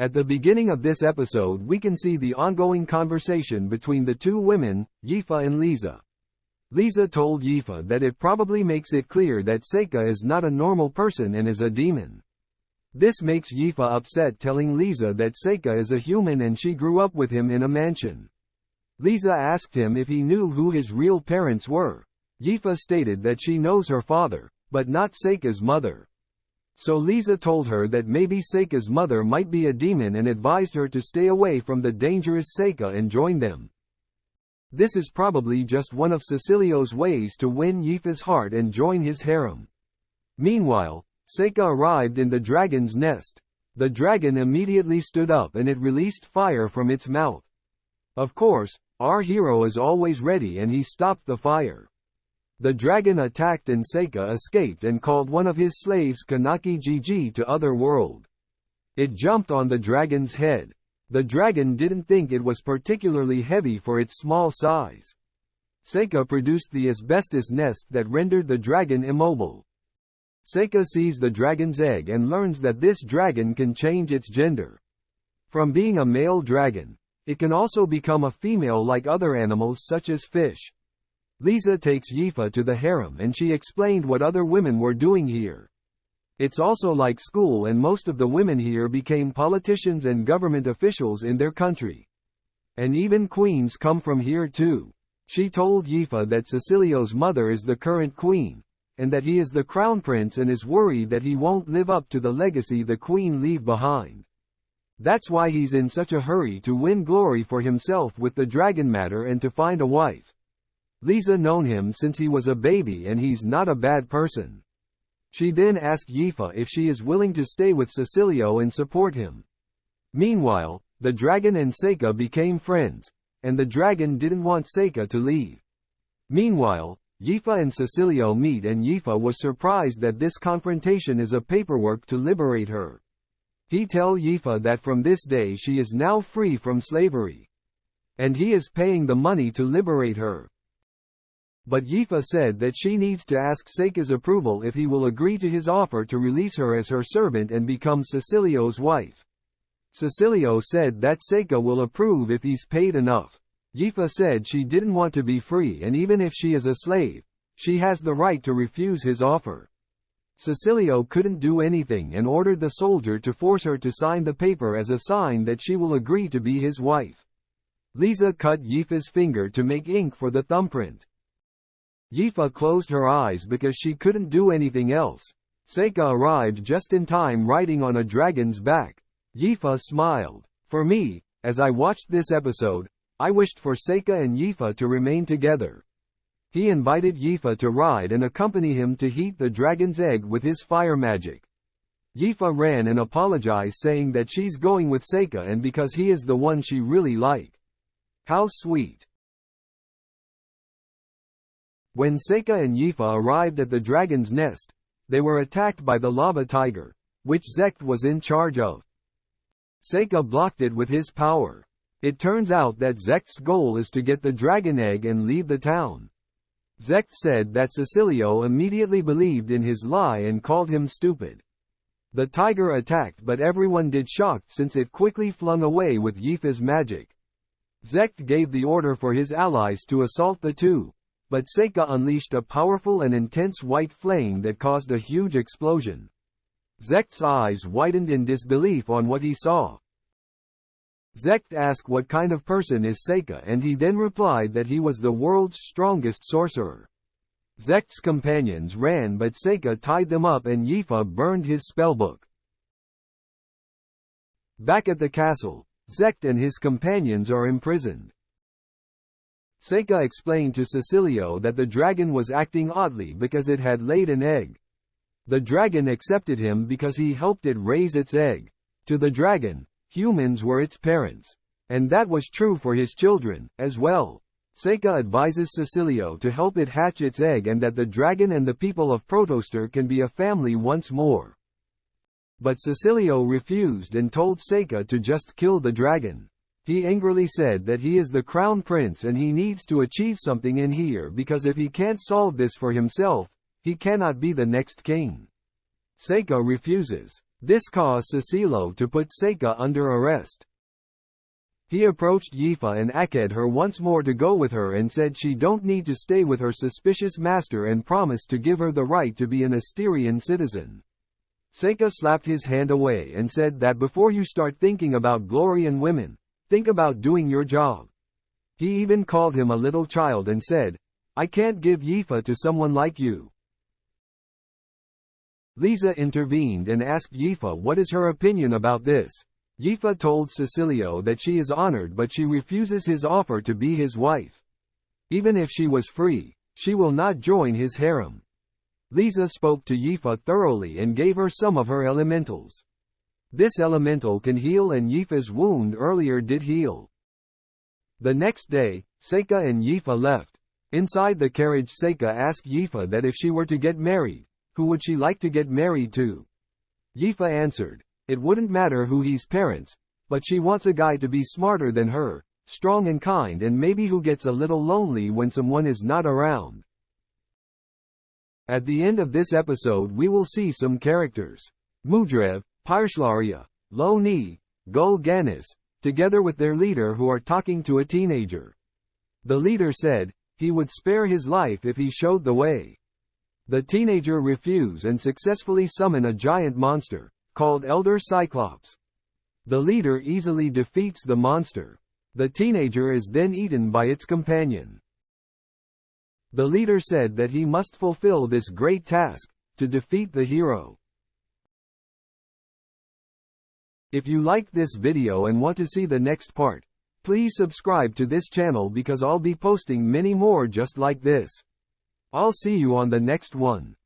At the beginning of this episode we can see the ongoing conversation between the two women, Yifa and Lisa. Lisa told Yifa that it probably makes it clear that Seika is not a normal person and is a demon. This makes Yifa upset, telling Lisa that Seika is a human and she grew up with him in a mansion. Lisa asked him if he knew who his real parents were. Yifa stated that she knows her father, but not Seika's mother. So Lisa told her that maybe Seika's mother might be a demon and advised her to stay away from the dangerous Seika and join them. This is probably just one of Cecilio's ways to win Yifa's heart and join his harem. Meanwhile, Seika arrived in the dragon's nest. The dragon immediately stood up and it released fire from its mouth. Of course, our hero is always ready and he stopped the fire. The dragon attacked and Seika escaped and called one of his slaves Kanaki Gigi to other world. It jumped on the dragon's head. The dragon didn't think it was particularly heavy for its small size. Seika produced the asbestos nest that rendered the dragon immobile. Seika sees the dragon's egg and learns that this dragon can change its gender. From being a male dragon, it can also become a female like other animals such as fish. Lisa takes Yifa to the harem and she explained what other women were doing here. It's also like school and most of the women here became politicians and government officials in their country. And even queens come from here too. She told Yifa that Cecilio's mother is the current queen, and that he is the crown prince and is worried that he won't live up to the legacy the queen leave behind. That's why he's in such a hurry to win glory for himself with the dragon matter and to find a wife. Lisa known him since he was a baby and he's not a bad person. She then asked Yifa if she is willing to stay with Cecilio and support him. Meanwhile, the dragon and Seika became friends, and the dragon didn't want Seika to leave. Meanwhile, Yifa and Cecilio meet and Yifa was surprised that this confrontation is a paperwork to liberate her. He tells Yifa that from this day she is now free from slavery. And he is paying the money to liberate her. But Yifa said that she needs to ask Seika's approval if he will agree to his offer to release her as her servant and become Cecilio's wife. Cecilio said that Seika will approve if he's paid enough. Yifa said she didn't want to be free and even if she is a slave, she has the right to refuse his offer. Cecilio couldn't do anything and ordered the soldier to force her to sign the paper as a sign that she will agree to be his wife. Lisa cut Yifa's finger to make ink for the thumbprint. Yifa closed her eyes because she couldn't do anything else. Seika arrived just in time riding on a dragon's back. Yifa smiled. For me, as I watched this episode, I wished for Seika and Yifa to remain together. He invited Yifa to ride and accompany him to heat the dragon's egg with his fire magic. Yifa ran and apologized saying that she's going with Seika and because he is the one she really like. How sweet. When Seika and Yifa arrived at the dragon's nest, they were attacked by the lava tiger, which Zekt was in charge of. Seika blocked it with his power. It turns out that Zekt's goal is to get the dragon egg and leave the town. Zekt said that Cecilio immediately believed in his lie and called him stupid. The tiger attacked but everyone did shocked since it quickly flung away with Yifa's magic. Zekt gave the order for his allies to assault the two, but Seika unleashed a powerful and intense white flame that caused a huge explosion. Zekt's eyes widened in disbelief on what he saw. Zekt asked what kind of person is Seika and he then replied that he was the world's strongest sorcerer. Zekt's companions ran but Seika tied them up and Yifa burned his spellbook. Back at the castle, Zekt and his companions are imprisoned. Seika explained to Cecilio that the dragon was acting oddly because it had laid an egg. The dragon accepted him because he helped it raise its egg. To the dragon, humans were its parents. And that was true for his children, as well. Seika advises Cecilio to help it hatch its egg and that the dragon and the people of Protoaster can be a family once more. But Cecilio refused and told Seika to just kill the dragon. He angrily said that he is the crown prince and he needs to achieve something in here because if he can't solve this for himself, he cannot be the next king. Seika refuses. This caused Cecilio to put Seika under arrest. He approached Yifa and asked her once more to go with her and said she don't need to stay with her suspicious master and promised to give her the right to be an Astirian citizen. Seika slapped his hand away and said that before you start thinking about glory and women, think about doing your job. He even called him a little child and said, I can't give Yifa to someone like you. Liza intervened and asked Yifa what is her opinion about this. Yifa told Cecilio that she is honored but she refuses his offer to be his wife. Even if she was free, she will not join his harem. Liza spoke to Yifa thoroughly and gave her some of her elementals. This elemental can heal and Yifa's wound earlier did heal. The next day, Seika and Yifa left. Inside the carriage, Seika asked Yifa that if she were to get married, who would she like to get married to? Yifa answered, it wouldn't matter who his parents, but she wants a guy to be smarter than her, strong and kind and maybe who gets a little lonely when someone is not around. At the end of this episode we will see some characters. Mudrev, Pyrshlaria, Lo Ni, Gul Ganis, together with their leader who are talking to a teenager. The leader said, he would spare his life if he showed the way. The teenager refused and successfully summoned a giant monster, called Elder Cyclops. The leader easily defeats the monster. The teenager is then eaten by its companion. The leader said that he must fulfill this great task, to defeat the hero. If you liked this video and want to see the next part, please subscribe to this channel because I'll be posting many more just like this. I'll see you on the next one.